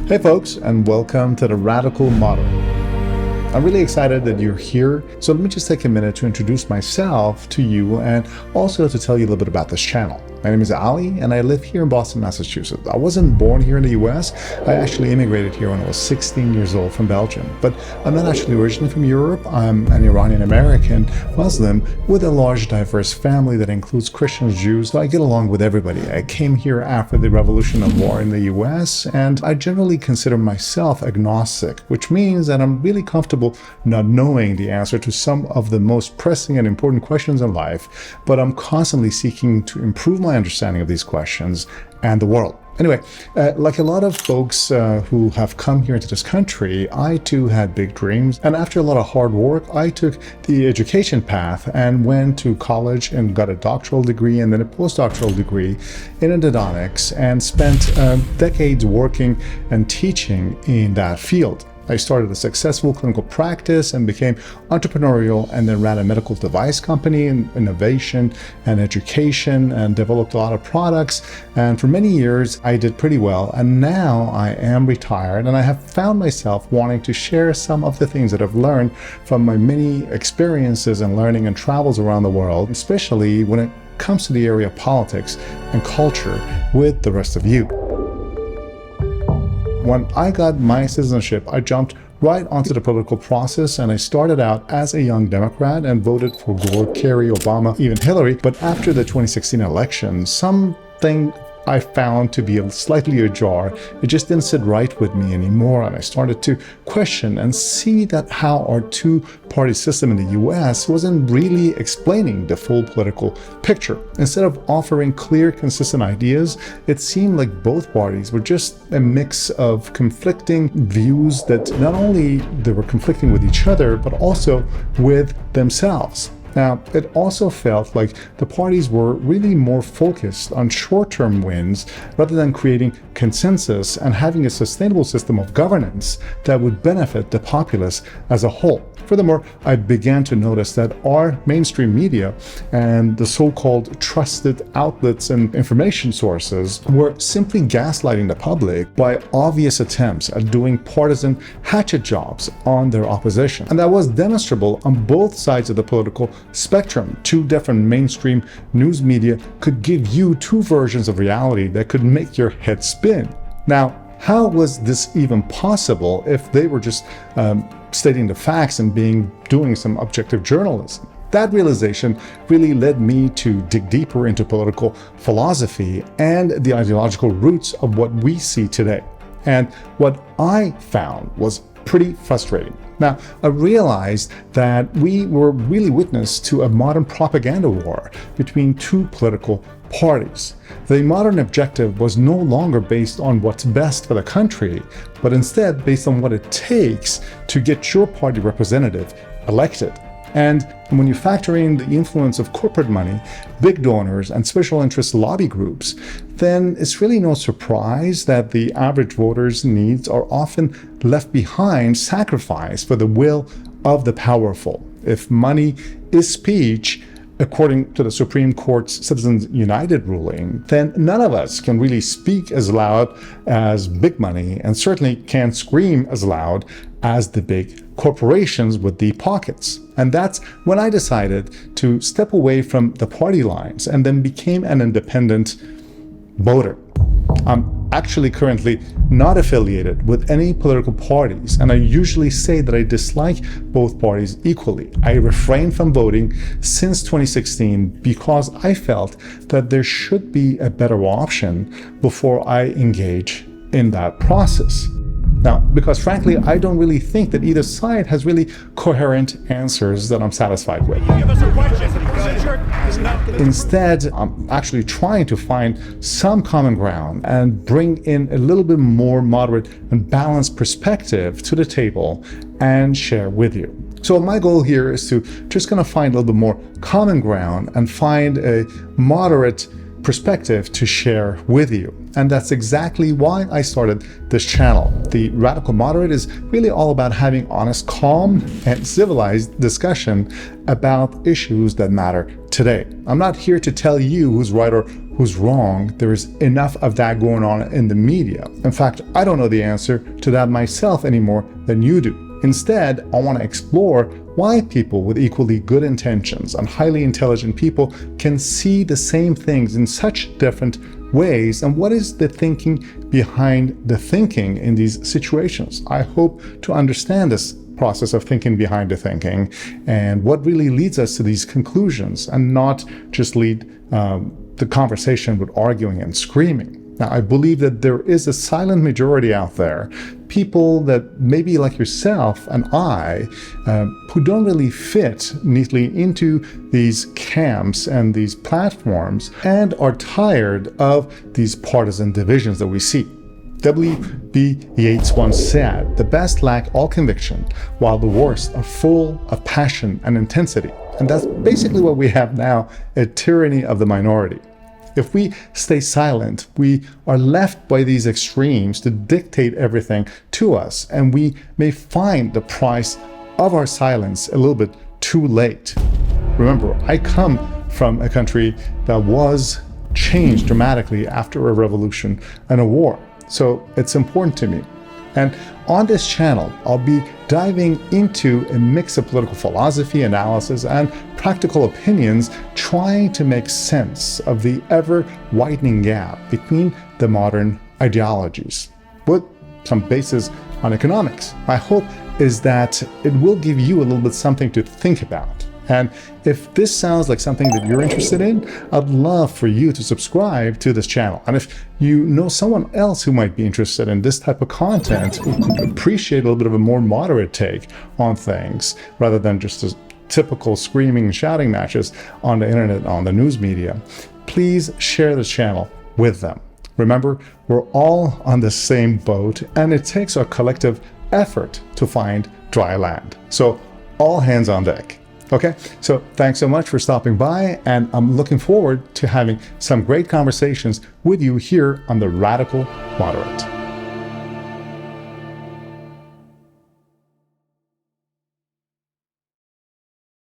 Hey folks, and welcome to the Radical Moderate. I'm really excited that you're here, so let me just take a minute to introduce myself to you and also to tell you a little bit about this channel. My name is Ali, and I live here in Boston, Massachusetts. I wasn't born here in the US. I actually immigrated here when I was 16 years old from Belgium. But I'm not actually originally from Europe. I'm an Iranian-American Muslim with a large, diverse family that includes Christians, Jews, so I get along with everybody. I came here after the Revolution of War in the US, and I generally consider myself agnostic, which means that I'm really comfortable not knowing the answer to some of the most pressing and important questions in life, but I'm constantly seeking to improve my understanding of these questions and the world. Anyway, like a lot of folks who have come here into this country, I too had big dreams. And after a lot of hard work, I took the education path and went to college and got a doctoral degree and then a postdoctoral degree in endodontics and spent decades working and teaching in that field. I started a successful clinical practice and became entrepreneurial, and then ran a medical device company in innovation and education and developed a lot of products. And for many years, I did pretty well. And now I am retired, and I have found myself wanting to share some of the things that I've learned from my many experiences and learning and travels around the world, especially when it comes to the area of politics and culture with the rest of you. When I got my citizenship, I jumped right onto the political process, and I started out as a young Democrat and voted for Gore, Kerry, Obama, even Hillary. But after the 2016 election, something I found to be slightly ajar. It just didn't sit right with me anymore, and I started to question and see that how our two-party system in the US wasn't really explaining the full political picture. Instead of offering clear, consistent ideas, it seemed like both parties were just a mix of conflicting views that not only they were conflicting with each other, but also with themselves. Now, it also felt like the parties were really more focused on short-term wins rather than creating consensus and having a sustainable system of governance that would benefit the populace as a whole. Furthermore, I began to notice that our mainstream media and the so-called trusted outlets and information sources were simply gaslighting the public by obvious attempts at doing partisan hatchet jobs on their opposition. And that was demonstrable on both sides of the political spectrum. Two different mainstream news media could give you two versions of reality that could make your head spin. Now, how was this even possible if they were just stating the facts and doing some objective journalism? That realization really led me to dig deeper into political philosophy and the ideological roots of what we see today. And what I found was pretty frustrating. Now, I realized that we were really witness to a modern propaganda war between two political parties. The modern objective was no longer based on what's best for the country, but instead based on what it takes to get your party representative elected. And when you factor in the influence of corporate money, big donors, and special interest lobby groups, then it's really no surprise that the average voter's needs are often left behind, sacrificed for the will of the powerful. If money is speech, according to the Supreme Court's Citizens United ruling, then none of us can really speak as loud as big money, and certainly can't scream as loud as the big corporations with deep pockets. And that's when I decided to step away from the party lines and then became an independent voter. I'm actually currently not affiliated with any political parties, and I usually say that I dislike both parties equally. I refrained from voting since 2016 because I felt that there should be a better option before I engage in that process. Now, because frankly, I don't really think that either side has really coherent answers that I'm satisfied with. Instead, I'm actually trying to find some common ground and bring in a little bit more moderate and balanced perspective to the table and share with you. So my goal here is to just kind of find a little bit more common ground and find a moderate perspective to share with you. And that's exactly why I started this channel. The Radical Moderate is really all about having honest, calm, and civilized discussion about issues that matter today. I'm not here to tell you who's right or who's wrong. There is enough of that going on in the media. In fact, I don't know the answer to that myself any more than you do. Instead, I want to explore why people with equally good intentions and highly intelligent people can see the same things in such different ways, and what is the thinking behind the thinking in these situations. I hope to understand this process of thinking behind the thinking and what really leads us to these conclusions, and not just lead the conversation with arguing and screaming. Now, I believe that there is a silent majority out there, people that maybe like yourself and I, who don't really fit neatly into these camps and these platforms, and are tired of these partisan divisions that we see. W.B. Yeats once said, "The best lack all conviction, while the worst are full of passion and intensity." And that's basically what we have now, a tyranny of the minority. If we stay silent, we are left by these extremes to dictate everything to us, and we may find the price of our silence a little bit too late. Remember, I come from a country that was changed dramatically after a revolution and a war, so it's important to me. And on this channel, I'll be diving into a mix of political philosophy, analysis, and practical opinions, trying to make sense of the ever-widening gap between the modern ideologies, with some basis on economics. My hope is that it will give you a little bit something to think about. And if this sounds like something that you're interested in, I'd love for you to subscribe to this channel. And if you know someone else who might be interested in this type of content, who could appreciate a little bit of a more moderate take on things, rather than just the typical screaming and shouting matches on the internet, on the news media, please share this channel with them. Remember, we're all on the same boat, and it takes our collective effort to find dry land. So all hands on deck. Okay, so thanks so much for stopping by, and I'm looking forward to having some great conversations with you here on The Radical Moderate.